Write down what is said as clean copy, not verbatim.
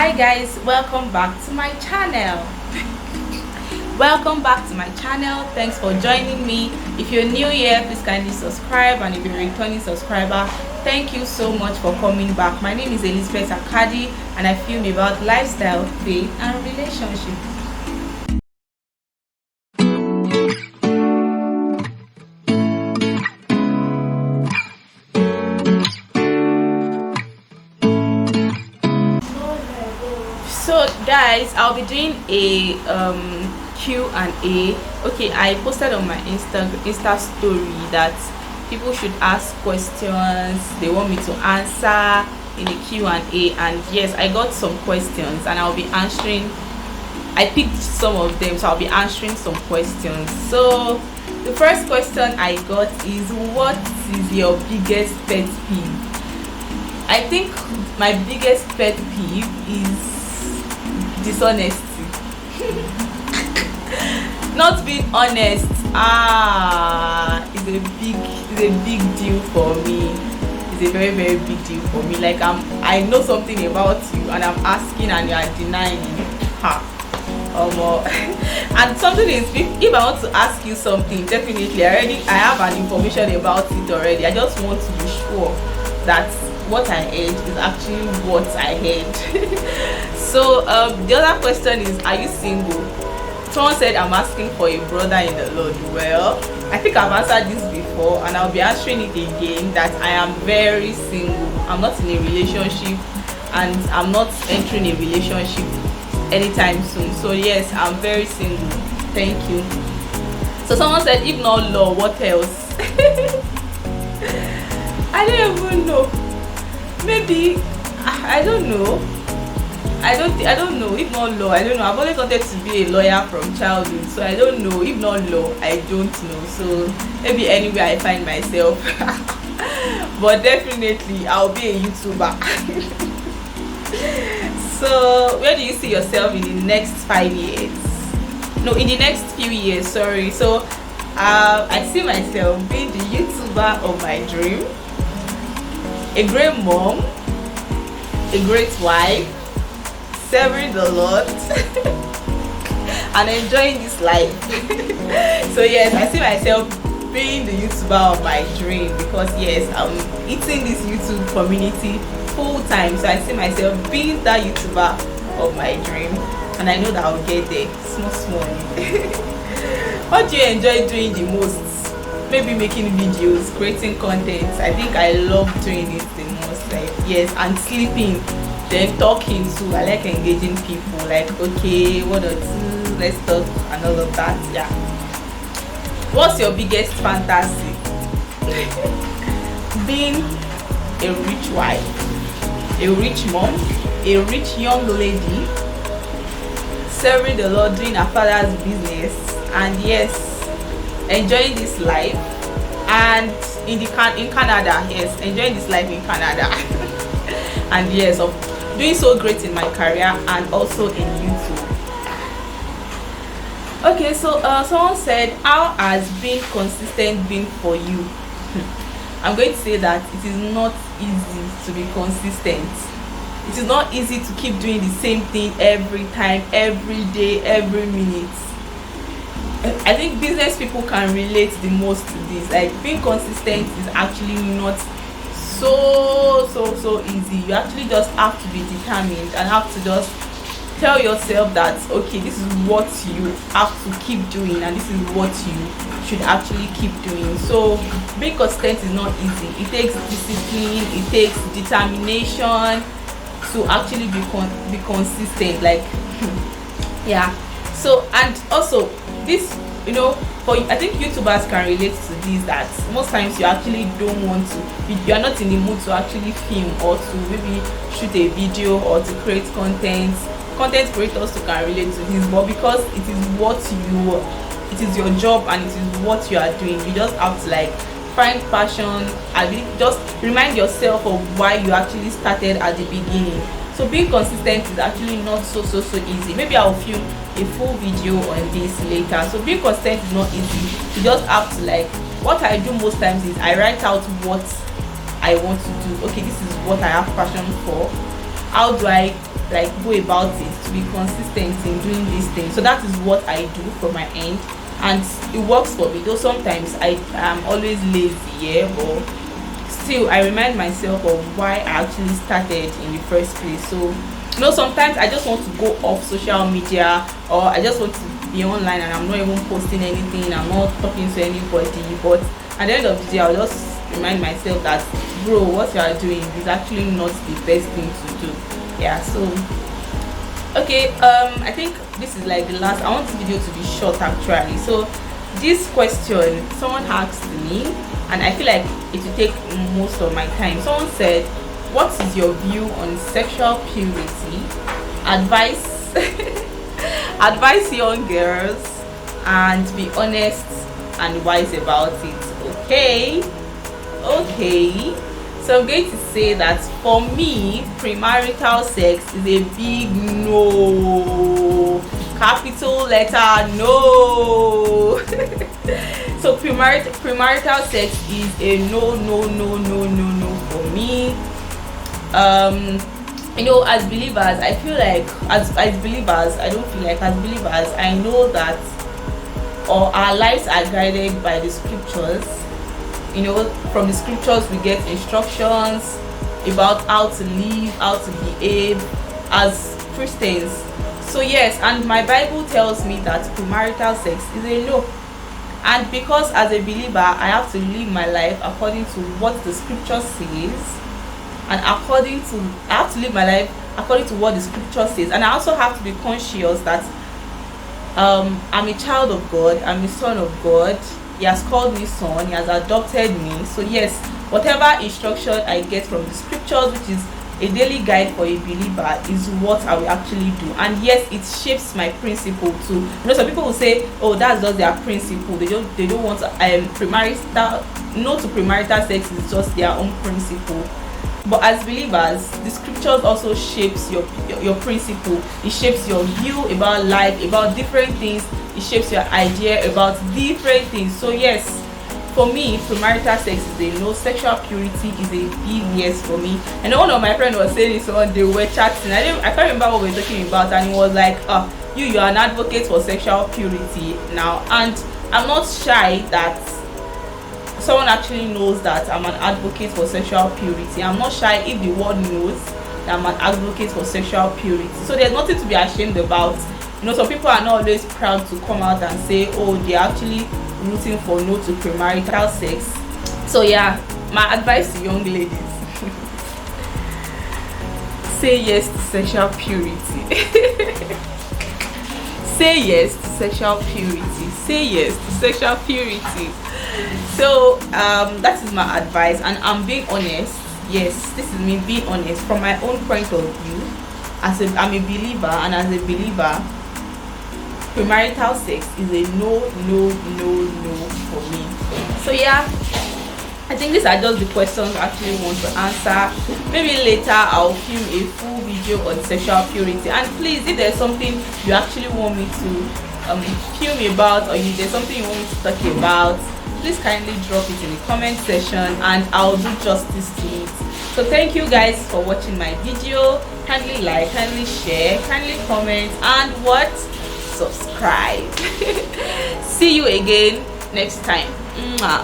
Hi guys, welcome back to my channel. Welcome back to my channel. Thanks for joining me. If you're new here, please kindly subscribe, and if you're a returning subscriber, thank you so much for coming back. My name is Akadi, and I film about lifestyle, faith and relationship. So guys, I'll be doing a Q&A. Okay, I posted on my Insta story that people should ask questions they want me to answer in a Q&A, and yes, I got some questions and I'll be answering. I picked some of them, so I'll be answering some questions. So the first question I got is, what is your biggest pet peeve? I think my biggest pet peeve is dishonesty. Not being honest is a big deal for me. It's a very big deal for me. Like, I know something about you and I'm asking and you are denying and something is, if I want to ask you something, definitely I have an information about it already. I just want to be sure that what I heard is actually what I heard. So the other question is, are you single? Someone said I'm asking for a brother in the Lord. Well, I think I've answered this before and I'll be answering it again, that I am very single. I'm not in a relationship and I'm not entering a relationship anytime soon. So yes, I'm very single. Thank you. So someone said, if not law, what else? I don't even know. Maybe, I don't know. I don't know. If not law, I don't know. I've always wanted to be a lawyer from childhood, so I don't know. If not law, I don't know. So maybe anywhere I find myself. But definitely I'll be a YouTuber. So where do you see yourself in the next 5 years? No, in the next few years, sorry. So I see myself being the YouTuber of my dream, a great mom, a great wife, serving the Lord, and enjoying this life. So yes, I see myself being the YouTuber of my dream, because yes, I'm eating this YouTube community full time. So I see myself being that YouTuber of my dream, and I know that I'll get there small. What do you enjoy doing the most? Maybe making videos, creating content. I think I love doing it the most. Like, yes, and sleeping, then talking too. I like engaging people. Like, okay, what or two, let's talk, and all of that. Yeah. What's your biggest fantasy? Being a rich wife, a rich mom, a rich young lady, serving the Lord, doing her father's business, and yes, enjoying this life. And in Canada, yes, enjoying this life in Canada. And yes, of doing so great in my career and also in YouTube. Okay, so someone said, how has being consistent been for you? I'm going to say that it is not easy to be consistent. It is not easy to keep doing the same thing every time, every day, every minute. I think business people can relate the most to this. Like, being consistent is actually not so easy. You actually just have to be determined and have to just tell yourself that, okay, this is what you have to keep doing and this is what you should actually keep doing. So being consistent is not easy. It takes discipline, it takes determination to actually be consistent. Like yeah. So, and also this, I think YouTubers can relate to this, that most times you actually don't want to, you are not in the mood to actually film or to maybe shoot a video or to create content creators who can relate to this. But because it is your job and it is what you are doing, you just have to like find passion and just remind yourself of why you actually started at the beginning. So being consistent is actually not so easy. Maybe I'll film a full video on this later. So being consistent is not easy. You just have to, like, what I do most times is I write out what I want to do. Okay, this is what I have passion for. How do I like go about it, to be consistent in doing these things. So that is what I do from my end, and it works for me. Though sometimes I am always lazy, yeah, but still I remind myself of why I actually started in the first place. So sometimes I just want to go off social media, or I just want to be online and I'm not even posting anything, I'm not talking to anybody, but at the end of the day I'll just remind myself that, bro, what you are doing is actually not the best thing to do. Yeah, so okay, I think this is like the last. I want this video to be short actually. So this question someone asked me, and I feel like it will take most of my time. Someone said, what is your view on sexual purity? Advice advise young girls, and be honest and wise about it. Okay, so I'm going to say that for me, premarital sex is a big no, capital letter no. So premarital sex is a no for me. As believers, I feel like as believers, I don't feel like, as believers, I know that our lives are guided by the scriptures. From the scriptures we get instructions about how to live, how to behave as Christians. So yes, and my Bible tells me that premarital sex is a no. And because as a believer I have to live my life according to what the scripture says, and I have to live my life according to what the scripture says, and I also have to be conscious that I'm a child of God, I'm a son of God. He has called me son, he has adopted me. So yes, whatever instruction I get from the scriptures, which is a daily guide for a believer, is what I will actually do. And yes, it shapes my principle too. Some people will say, oh, that's just their principle, they don't want premarital, no to premarital sex is just their own principle. But as believers, the scriptures also shapes your principle. It shapes your view about life, about different things. It shapes your idea about different things. So yes, for me, premarital sex is a no. Sexual purity is a big yes for me. And one of my friends was saying this one day, we were chatting. I can't remember what we were talking about, and he was like, you are an advocate for sexual purity now. And I'm not shy that someone actually knows that I'm an advocate for sexual purity. I'm not shy if the world knows that I'm an advocate for sexual purity. So there's nothing to be ashamed about. Some people are not always proud to come out and say, oh, they're actually rooting for no to premarital sex. So yeah, my advice to young ladies, say yes to sexual purity. Say yes to sexual purity. Say yes to sexual purity. So that is my advice, and I'm being honest. Yes, this is me being honest from my own point of view. I'm a believer, and as a believer, premarital sex is a no for me. So yeah, I think these are just the questions I actually want to answer. Maybe later I'll film a full video on sexual purity. And please, if there's something you actually want me to film about, or if there's something you want me to talk about, please kindly drop it in the comment section and I'll do justice to it. So thank you guys for watching my video. Kindly like, kindly share, kindly comment, and subscribe. See you again next time. Mwah.